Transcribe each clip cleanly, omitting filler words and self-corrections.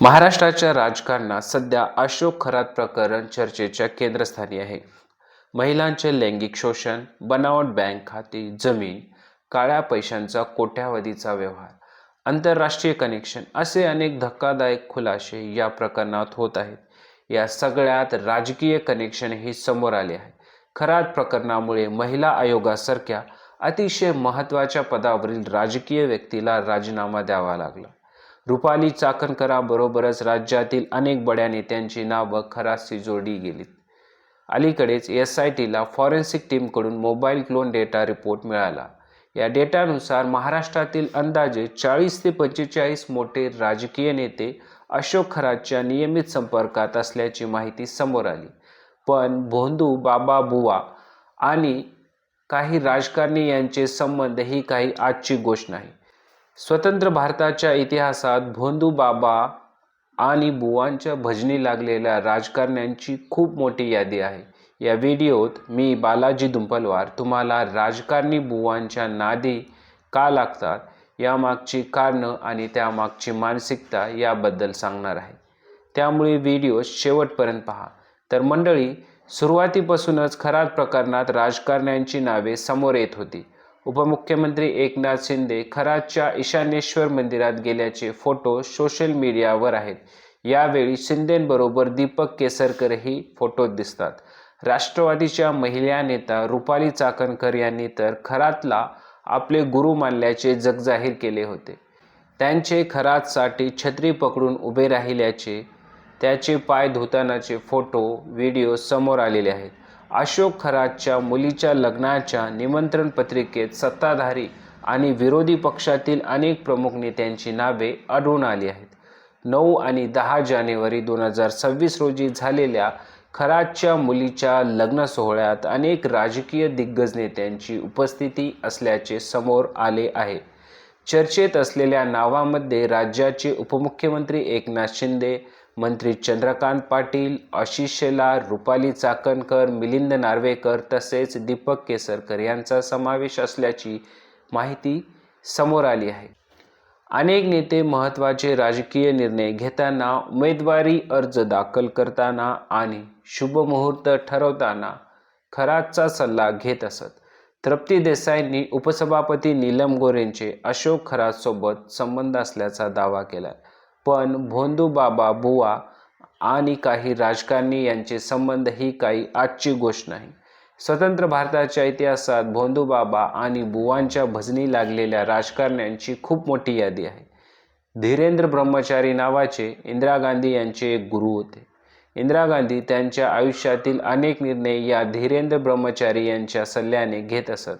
महाराष्ट्राच्या राजकारणात सध्या अशोक खरात प्रकरण चर्चेच्या केंद्रस्थानी आहे. महिलांचे लैंगिक शोषण, बनावट बँक खाती, जमीन, काळ्या पैशांचा कोट्यावधीचा व्यवहार, आंतरराष्ट्रीय कनेक्शन असे अनेक धक्कादायक खुलासे या प्रकरणात होत आहेत. या सगळ्यात राजकीय कनेक्शनही समोर आले आहे. खरात प्रकरणामुळे महिला आयोगासारख्या अतिशय महत्त्वाच्या पदावरील राजकीय व्यक्तीला राजीनामा द्यावा लागला. रुपाली चाकणकराबरोबरच राज्यातील अनेक बड्या नेत्यांची नावं खरातशी जोडली गेलीत. अलीकडेच SITला फॉरेन्सिक टीमकडून मोबाईल क्लोन डेटा रिपोर्ट मिळाला. या डेटानुसार महाराष्ट्रातील अंदाजे 40 ते 45 मोठे राजकीय नेते अशोक खरातच्या नियमित संपर्कात असल्याची माहिती समोर आली. पण भोंदू बाबा बुवा आणि काही राजकारणी यांचे संबंध ही काही आजची गोष्ट नाही. स्वतंत्र भारताच्या इतिहासात भोंदू बाबा आणि बुवांच्या भजनी लागलेल्या राजकारण्यांची खूप मोठी यादी आहे. या व्हिडिओत मी बालाजी दुंपलवार तुम्हाला राजकारणी बुवांच्या नादी का लागतात यामागची कारणं आणि त्यामागची मानसिकता याबद्दल सांगणार आहे. त्यामुळे व्हिडिओ शेवटपर्यंत पहा. तर मंडळी, सुरुवातीपासूनच खरात प्रकरणात राजकारण्यांची नावे समोर येत होती. उपमुख्यमंत्री एकनाथ शिंदे खरातच्या ईशानेश्वर मंदिरात गेल्याचे फोटो सोशल मीडियावर आहेत. यावेळी शिंदेंबरोबर दीपक केसरकरही फोटोत दिसतात. राष्ट्रवादीच्या महिला नेता रुपाली चाकणकर यांनी तर खरातला आपले गुरु मानल्याचे जगजाहीर केले होते. त्यांचे खरातसाठी छत्री पकडून उभे राहिल्याचे, त्याचे पाय धुतानाचे फोटो, व्हिडिओ समोर आलेले आहेत. अशोक खरातच्या मुलीच्या लग्नाच्या निमंत्रण पत्रिकेत सत्ताधारी आणि विरोधी पक्षातील अनेक प्रमुख नेत्यांची नावे आढळून आली आहेत. 9 आणि 10 जानेवारी 2026 रोजी झालेल्या खरातच्या मुलीच्या लग्न सोहळ्यात अनेक राजकीय दिग्गज नेत्यांची उपस्थिती असल्याचे समोर आले आहे. चर्चेत असलेल्या नावांमध्ये राज्याचे उपमुख्यमंत्री एकनाथ शिंदे, मंत्री चंद्रकांत पाटील, आशिष शेलार, रुपाली चाकणकर, मिलिंद नार्वेकर तसेच दीपक केसरकर यांचा समावेश असल्याची माहिती समोर आली आहे. अनेक नेते महत्त्वाचे राजकीय निर्णय घेताना, उमेदवारी अर्ज दाखल करताना आणि शुभमुहूर्त ठरवताना खरातचा सल्ला घेत असत. तृप्ती देसाईंनी उपसभापती नीलम गोऱ्हेंचे अशोक खरातसोबत संबंध असल्याचा दावा केला. पण भोंदू बाबा बुवा आणि काही राजकारणी यांचे संबंध ही काही आजची गोष्ट नाही. स्वतंत्र भारताच्या इतिहासात भोंदू बाबा आणि बुवांच्या भजनी लागलेल्या राजकारण्यांची खूप मोठी यादी आहे. धीरेंद्र ब्रह्मचारी नावाचे इंदिरा गांधी यांचे एक गुरु होते. इंदिरा गांधी त्यांच्या आयुष्यातील अनेक निर्णय या धीरेंद्र ब्रह्मचारी यांच्या सल्ल्याने घेत असत.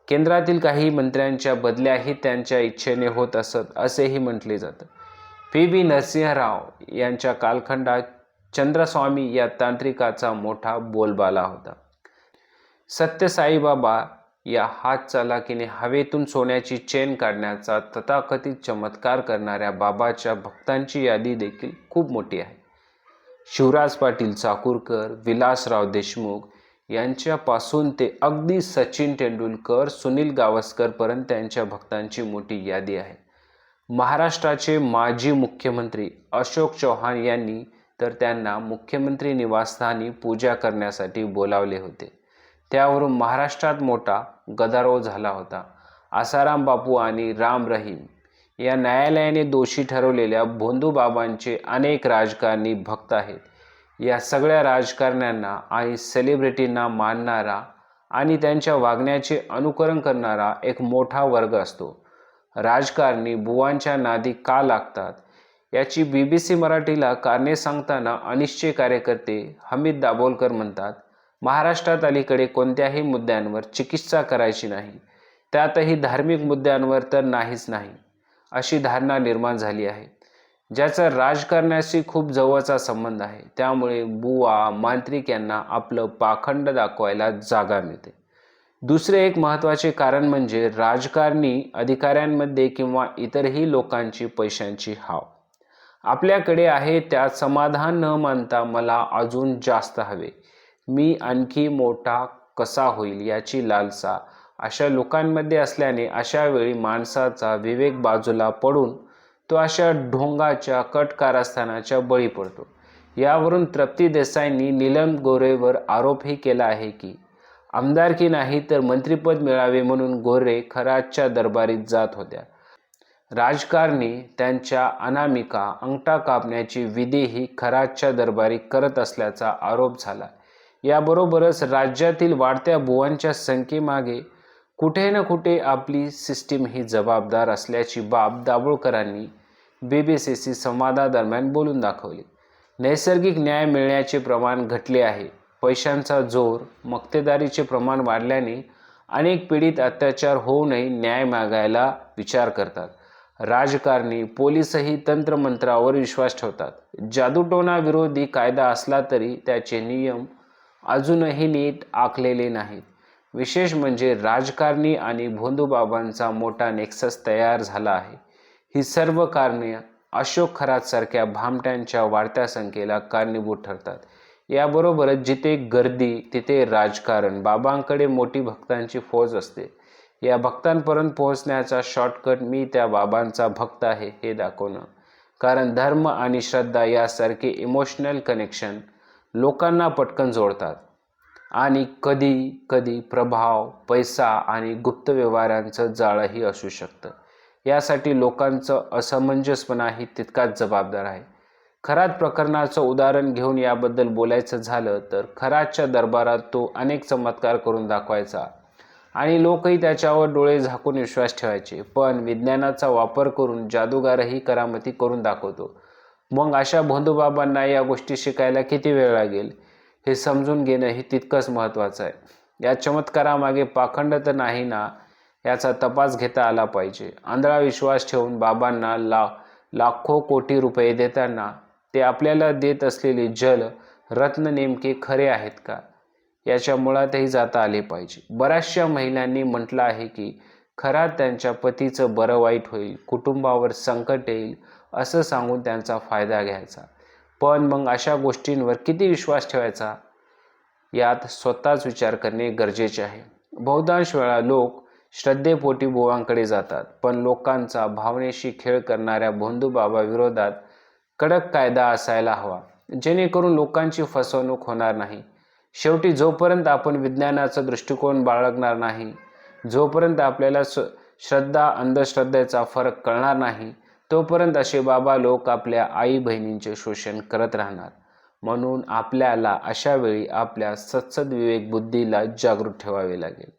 केंद्रातील काही मंत्र्यांच्या बदल्याही त्यांच्या इच्छेने होत असत असेही म्हटले जातं. PV नरसिंहराव यांच्या कालखंडात चंद्रस्वामी या तांत्रिकाचा मोठा बोलबाला होता. सत्य साईबाबा या हात चालाकीने हवेतून सोन्याची चेन काढण्याचा तथाकथित चमत्कार करणाऱ्या बाबाच्या भक्तांची यादी देखील खूप मोठी आहे. शिवराज पाटील चाकूरकर, विलासराव देशमुख यांच्यापासून ते अगदी सचिन तेंडुलकर, सुनील गावस्करपर्यंत त्यांच्या भक्तांची मोठी यादी आहे. महाराष्ट्राचे माजी मुख्यमंत्री अशोक चव्हाण यांनी तर त्यांना मुख्यमंत्री निवासस्थानी पूजा करण्यासाठी बोलावले होते. त्यावरून महाराष्ट्रात मोठा गदारोळ झाला होता. आसाराम बापू आणि राम रहीम या न्यायालयाने दोषी ठरवलेल्या भोंदू बाबांचे अनेक राजकारणी भक्त आहेत. या सगळ्या राजकारण्यांना आणि सेलिब्रिटींना मानणारा आणि त्यांच्या वागण्याचे अनुकरण करणारा एक मोठा वर्ग असतो. राजकारणी बुवांच्या नादी का लागतात याची BBC मराठीला कारणे सांगताना अनिश्चय कार्यकर्ते हमीद दाभोलकर म्हणतात, महाराष्ट्रात अलीकडे कोणत्याही मुद्द्यांवर चिकित्सा करायची नाही, त्यातही धार्मिक मुद्द्यांवर तर नाहीच नाही, अशी धारणा निर्माण झाली आहे, ज्याचा राजकारणाशी खूप जवळचा संबंध आहे. त्यामुळे बुवा मांत्रिक यांना आपलं पाखंड दाखवायला जागा मिळते. दुसरे एक महत्त्वाचे कारण म्हणजे राजकारणी अधिकाऱ्यांमध्ये किंवा इतरही लोकांची पैशांची हाव. आपल्याकडे आहे त्यात समाधान न मानता मला अजून जास्त हवे, मी आणखी मोठा कसा होईल याची लालसा अशा लोकांमध्ये असल्याने अशा वेळी माणसाचा विवेक बाजूला पडून तो अशा ढोंगाच्या कट कारस्थानाच्या बळी पडतो. यावरून तृप्ती देसाईंनी नीलम गोऱ्हेवर आरोपही केला आहे की आमदारकी नाही तर मंत्रिपद मिळावे म्हणून गोऱ्हे खरातच्या दरबारीत जात होत्या. राजकारणी त्यांच्या अनामिका अंगठा कापण्याची विधीही खरातच्या दरबारी करत असल्याचा आरोप झाला. याबरोबरच राज्यातील वाढत्या बुवांच्या संख्येमागे कुठे ना कुठे आपली सिस्टीम ही जबाबदार असल्याची बाब दाभोळकरांनी बीबीसीशी संवादादरम्यान बोलून दाखवली. नैसर्गिक न्याय मिळण्याचे प्रमाण घटले आहे. पैशांचा जोर, मक्तेदारीचे प्रमाण वाढल्याने अनेक पीडित अत्याचार होऊनही न्याय मागायला विचार करतात. राजकारणी, पोलीसही तंत्रमंत्रावर विश्वास ठेवतात. जादूटोणा विरोधी कायदा असला तरी त्याचे नियम अजूनही नीट आखलेले नाहीत. विशेष म्हणजे राजकारणी आणि भोंदूबाबांचा मोठा नेक्सस तयार झाला आहे. ही सर्व कारणे अशोक खरातसारख्या भामट्यांच्या वाढत्या संख्येला कारणीभूत ठरतात. याबरोबरच जिथे गर्दी तिथे राजकारण. बाबांकडे मोठी भक्तांची फौज असते. या भक्तांपर्यंत पोहोचण्याचा शॉर्टकट मी त्या बाबांचा भक्त आहे हे दाखवणं. कारण धर्म आणि श्रद्धा यासारखे इमोशनल कनेक्शन लोकांना पटकन जोडतात आणि कधी कधी प्रभाव, पैसा आणि गुप्त व्यवहारांचं जाळंही असू शकतं. यासाठी लोकांचं असमंजसपणाही तितकाच जबाबदार आहे. खरात प्रकरणाचं उदाहरण घेऊन याबद्दल बोलायचं झालं तर खरातच्या दरबारात तो अनेक चमत्कार करून दाखवायचा आणि लोकही त्याच्यावर डोळे झाकून विश्वास ठेवायचे. पण विज्ञानाचा वापर करून जादूगारही करामती करून दाखवतो. मग अशा भोंदूबाबांना या गोष्टी शिकायला किती वेळ लागेल हे समजून घेणंही तितकंच महत्त्वाचं आहे. या चमत्कारामागे पाखंड तर नाही ना याचा तपास घेता आला पाहिजे. आंधळा विश्वास ठेवून बाबांना लाखो कोटी रुपये देताना ते आपल्याला देत असलेले जल रत्न नेमके खरे आहेत का याच्या मुळातही जाता आले पाहिजे. बऱ्याचशा महिलांनी म्हटलं आहे की खरात त्यांच्या पतीचं बरं वाईट होईल, कुटुंबावर संकट येईल असं सांगून त्यांचा फायदा घ्यायचा. पण मग अशा गोष्टींवर किती विश्वास ठेवायचा यात स्वतःच विचार करणे गरजेचे आहे. बहुतांश वेळा लोक श्रद्धेपोटी बुवांकडे जातात. पण लोकांचा भावनेशी खेळ करणाऱ्या भोंदूबाबा विरोधात कडक कायदा असायला हवा जेणेकरून लोकांची फसवणूक होणार नाही. शेवटी जोपर्यंत आपण विज्ञानाचा दृष्टिकोन बाळगणार नाही, जोपर्यंत आपल्याला श्रद्धा अंधश्रद्धेचा फरक कळणार नाही, तोपर्यंत असे बाबा लोक आपल्या आई बहिणींचे शोषण करत राहणार. म्हणून आपल्याला अशा वेळी आपल्या सत्सद विवेक बुद्धीला जागृत ठेवावे लागेल.